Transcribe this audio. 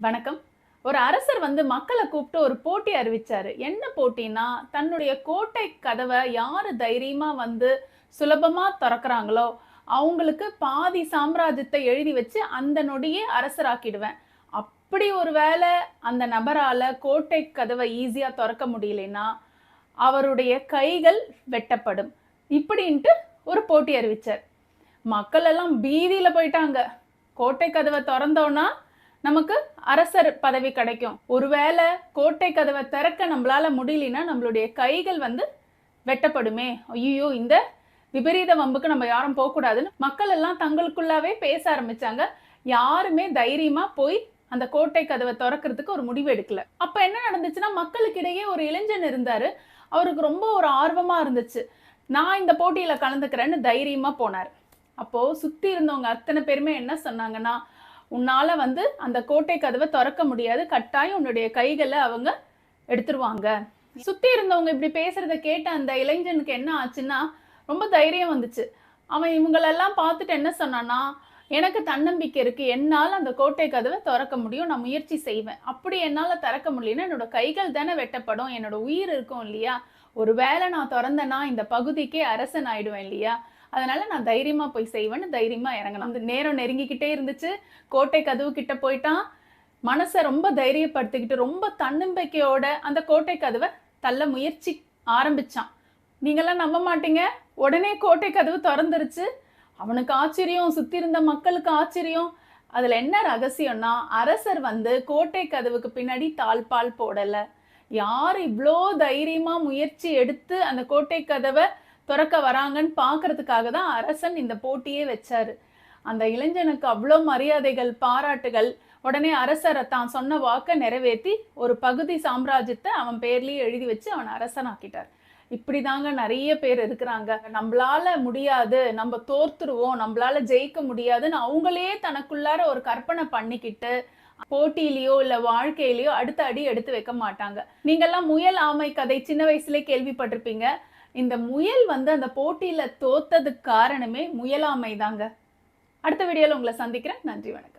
வணக்கம். ஒரு அரசர் மக்களை கூப்பிட்டு ஒரு போட்டி அறிவிச்சாரு. என்ன போட்டின்னா, தன்னுடைய கோட்டை கதவை யாரு தைரியமா சுலபமா தொறக்கறாங்களோ, அவங்களுக்கு பாதி சாம்ராஜ்யத்தை எழுதி வச்சு அந்த நொடியே அரசராக்கிடுவேன். அப்படி ஒரு வேளை அந்த நபரால கோட்டை கதவை ஈஸியா தொறக்க முடியலைன்னா, அவருடைய கைகள் வெட்டப்படும். இப்படின்ட்டு ஒரு போட்டி அறிவிச்சார். மக்கள் எல்லாம் பீதியில போயிட்டாங்க. கோட்டை கதவை திறந்தோம்னா நமக்கு அரசர் பதவி கிடைக்கும். ஒருவேளை கோட்டை கதவை திறக்க நம்மளால முடியலன்னா நம்மளுடைய கைகள் வெட்டப்படுமே. ஐயோ, இந்த விபரீத வம்புக்கு நம்ம யாரும் போகக்கூடாதுன்னு மக்கள் எல்லாம் தங்களுக்குள்ளாவே பேச ஆரம்பிச்சாங்க. யாருமே தைரியமா போய் அந்த கோட்டை கதவை திறக்கிறதுக்கு ஒரு முடிவு எடுக்கல. அப்ப என்ன நடந்துச்சுன்னா, மக்களுக்கு இடையே ஒரு இளைஞன் இருந்தாரு. அவருக்கு ரொம்ப ஒரு ஆர்வமா இருந்துச்சு. நான் இந்த போட்டியில கலந்துக்கிறேன்னு தைரியமா போனார். அப்போ சுத்தி இருந்தவங்க அத்தனை பேருமே என்ன சொன்னாங்கன்னா, உன்னால அந்த கோட்டை கதவை திறக்க முடியாது, கட்டாயம் உன்னுடைய கைகளை அவங்க எடுத்துருவாங்க. சுத்தி இருந்தவங்க இப்படி பேசுறத கேட்ட அந்த இளைஞனுக்கு என்ன ஆச்சுன்னா, ரொம்ப தைரியம் வந்துச்சு. அவன் இவங்களெல்லாம் பார்த்துட்டு என்ன சொன்னான்னா, எனக்கு தன்னம்பிக்கை இருக்கு, என்னால் அந்த கோட்டை கதவை திறக்க முடியும், நான் முயற்சி செய்வேன். அப்படி என்னால் திறக்க முடியலன்னா என்னோட கைகள் தானே வெட்டப்படும், என்னோட உயிர் இருக்கும் இல்லையா? ஒரு வேளை நான் திறந்தேன்னா இந்த பகுதிக்கே அரசன் ஆயிடுவேன் இல்லையா? அதனால நான் தைரியமா போய் செய்வேன்னு தைரியமா இறங்கணும். அந்த நேரம் நெருங்கிக்கிட்டே இருந்துச்சு. கோட்டை கதவு கிட்ட போயிட்டான். மனசை ரொம்ப தைரியப்படுத்திக்கிட்டு ரொம்ப தன்னம்பிக்கையோட அந்த கோட்டை கதவை தள்ள முயற்சி ஆரம்பிச்சான். நீங்கெல்லாம் நம்ப மாட்டீங்க, உடனே கோட்டை கதவு திறந்துருச்சு. அவனுக்கு ஆச்சரியம், சுத்தி இருந்த மக்களுக்கு ஆச்சரியம். அதுல என்ன ரகசியம்னா, அரசர் கோட்டை கதவுக்கு பின்னாடி தாழ்பால் போடல. யார் இவ்வளோ தைரியமா முயற்சி எடுத்து அந்த கோட்டை கதவை திறக்க வராங்கன்னு பார்க்கறதுக்காக தான் அரசன் இந்த போட்டியே வச்சாரு. அந்த இளைஞனுக்கு அவ்வளோ மரியாதைகள், பாராட்டுகள். உடனே அரசரை தான் சொன்ன வாக்கை நிறைவேற்றி ஒரு பகுதி சாம்ராஜ்யத்தை அவன் பேர்லயே எழுதி வச்சு அவன் அரசனாக்கிட்டார். இப்படிதாங்க நிறைய பேர் இருக்கிறாங்க. நம்மளால முடியாது, நம்ம தோர்த்துருவோம், நம்மளால ஜெயிக்க முடியாதுன்னு அவங்களே தனக்குள்ளார ஒரு கற்பனை பண்ணிக்கிட்டு போட்டியிலயோ இல்ல வாழ்க்கையிலயோ அடுத்த அடி எடுத்து வைக்க மாட்டாங்க. நீங்கெல்லாம் முயல் ஆமை கதை சின்ன வயசுலயே கேள்விப்பட்டிருப்பீங்க. இந்த முயல் அந்த போட்டியில தோத்ததுக்கு காரணமே முயலாமை தாங்க. அடுத்த வீடியோல உங்களை சந்திக்கிறேன். நன்றி, வணக்கம்.